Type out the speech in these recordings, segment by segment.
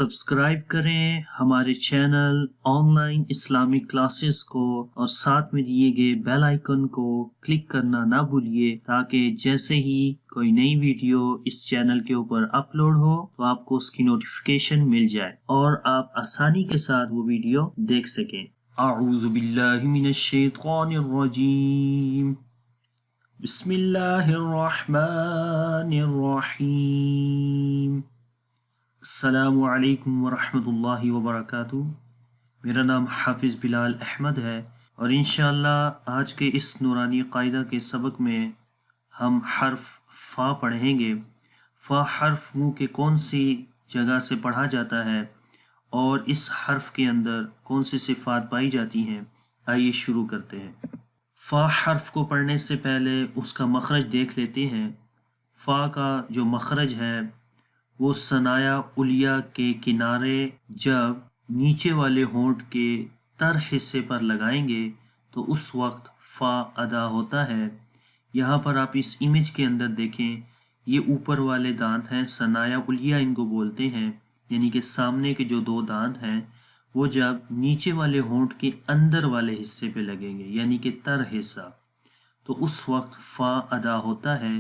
Subscribe करें हमारे channel online Islamic classes को और साथ में दिए गए बेल आइकन को क्लिक करना ना भूलिए ताकि जैसे ही कोई नई वीडियो इस चैनल के ऊपर अपलोड हो तो आपको उसकी नोटिफिकेशन मिल जाए और आप आसानी के साथ वो वीडियो देख सकें। अऊज़ु बिल्लाहि मिनश शैतानिर रजीम। बिस्मिल्लाहिर रहमानिर रहीम। अस्सलामु अलैकुम वरहमतुल्लाहि वबरकातुहू। मेरा नाम हाफिज़ बिलाल अहमद है और इंशाअल्लाह आज के इस नूरानी कायदा के सबक में हम हर्फ फ़ा पढ़ेंगे। फ़ा हर्फ मुँह के कौन सी जगह से पढ़ा जाता है और इस हर्फ के अंदर कौन सी सिफ़ात पाई जाती हैं। आइए शुरू करते हैं। फ़ा हर्फ को पढ़ने से पहले उसका मखरज देख लेते हैं। फ़ा का जो मखरज है वो सनाया उलिया के किनारे जब नीचे वाले होंठ के तर हिस्से पर लगाएंगे तो उस वक्त फ़ा अदा होता है। यहाँ पर आप इस इमेज के अंदर देखें, ये ऊपर वाले दांत हैं, सनाया उलिया इनको बोलते हैं, यानी कि सामने के जो दो दांत हैं वो जब नीचे वाले होंठ के अंदर वाले हिस्से पे लगेंगे यानी कि तर हिस्सा, तो उस वक्त फ़ा अदा होता है।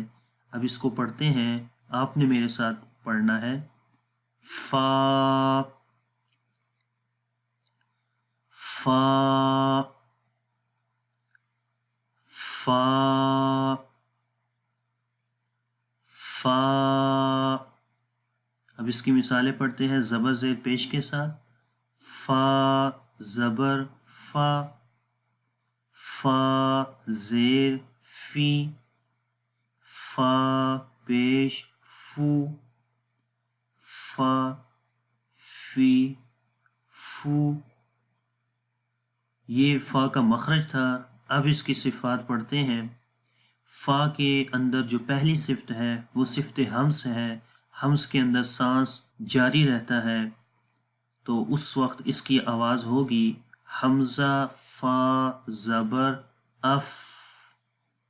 अब इसको पढ़ते हैं, आपने मेरे साथ पढ़ना है। फ़ा फ़ा फ़ा फ़ा। अब इसकी मिसालें पढ़ते हैं ज़बर ज़ेर पेश के साथ। फ़ा ज़बर फ़ा, फ़ा ज़ेर फ़ी, फ़ा पेश फ़ू, फ़ा फ़ी फ़ू। ये फ़ा का मखरज था। अब इसकी सिफ़ात पढ़ते हैं। फ़ा के अंदर जो पहली सिफ्त है वो सिफ्त हम्स है। हम्स के अंदर सांस जारी रहता है तो उस वक्त इसकी आवाज़ होगी हमज़ा फ़ा ज़बर अफ़।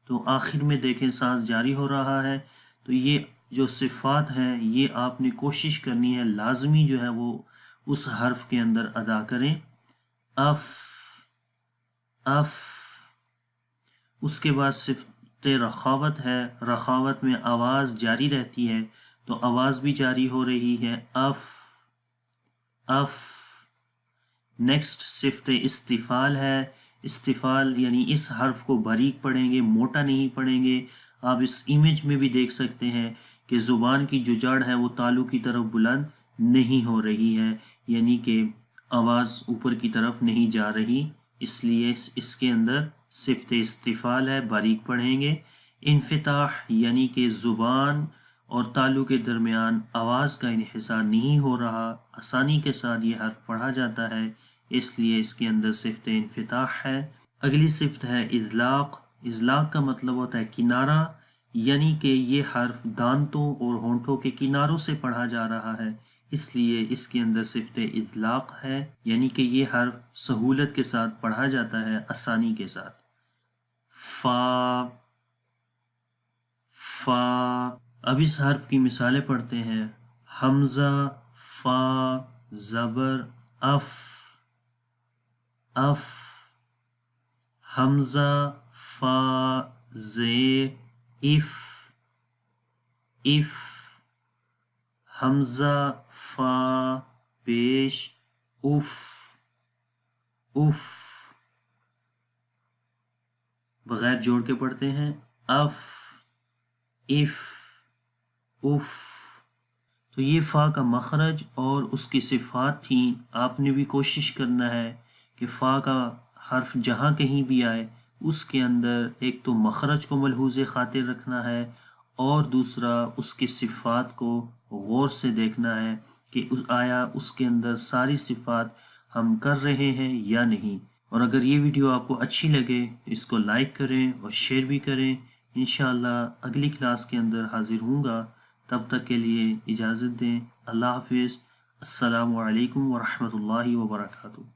तो आखिर में देखें सांस जारी हो रहा है। तो ये जो सिफ़ात हैं ये आपने कोशिश करनी है लाजमी जो है वो उस हर्फ के अंदर अदा करें। अफ़ अफ़। उसके बाद सिफ़त रखावत है। रखावत में आवाज़ जारी रहती है तो आवाज़ भी जारी हो रही है अफ़ अफ़। नेक्स्ट सिफ़त इस्तिफ़ाल है। इस्तिफ़ाल यानी इस हर्फ को बारीक पढ़ेंगे, मोटा नहीं पढ़ेंगे। आप इस इमेज में भी देख सकते हैं कि ज़ुबान की जो जड़ है वो तालू की तरफ बुलंद नहीं हो रही है, यानी कि आवाज़ ऊपर की तरफ नहीं जा रही, इसलिए इसके अंदर सिफ़त इस्तिफ़ाल है, बारीक पढ़ेंगे। इन्फ़िताह यानी कि ज़ुबान और तालू के दरमियान आवाज़ का इन्हिसार नहीं हो रहा, आसानी के साथ ये हर्फ पढ़ा जाता है, इसलिए इसके अंदर सिफ़त इन्फ़िताह है। अगली सिफ़त है इज़लाक़। इज़लाक़ का मतलब होता है किनारा, यानी कि ये हर्फ दांतों और होंठों के किनारों से पढ़ा जा रहा है, इसलिए इसके अंदर सिफ़त इज़लाक़ है, यानी कि ये हर्फ सहूलत के साथ पढ़ा जाता है, आसानी के साथ। फ़ा फ़ा। अब इस हर्फ की मिसालें पढ़ते हैं। हमज़ा फ़ा ज़बर अफ़ अफ़। हमज़ा फ़ा ज़ेर इफ़ इफ़। हमज़ा फ़ा पेश उफ़ उफ़। बग़ैर जोड़ के पढ़ते हैं अफ़ इफ़ उफ़। तो ये फ़ा का मखरज और उसकी सिफ़ात थी। आपने भी कोशिश करना है कि फ़ा का हर्फ जहाँ कहीं भी आए उसके अंदर एक तो मखरज को मलहूज़े ख़ातिर रखना है और दूसरा उसकी सिफ़ात को गौर से देखना है कि आया उसके अंदर सारी सिफ़ात हम कर रहे हैं या नहीं। और अगर ये वीडियो आपको अच्छी लगे इसको लाइक करें और शेयर भी करें। इंशाअल्लाह अगली क्लास के अंदर हाज़िर हूँगा, तब तक के लिए इजाज़त दें। अल्लाह हाफ़िज़। अस्सलामु अलैकुम वरहमतुल्लाहि वबरकातुहू।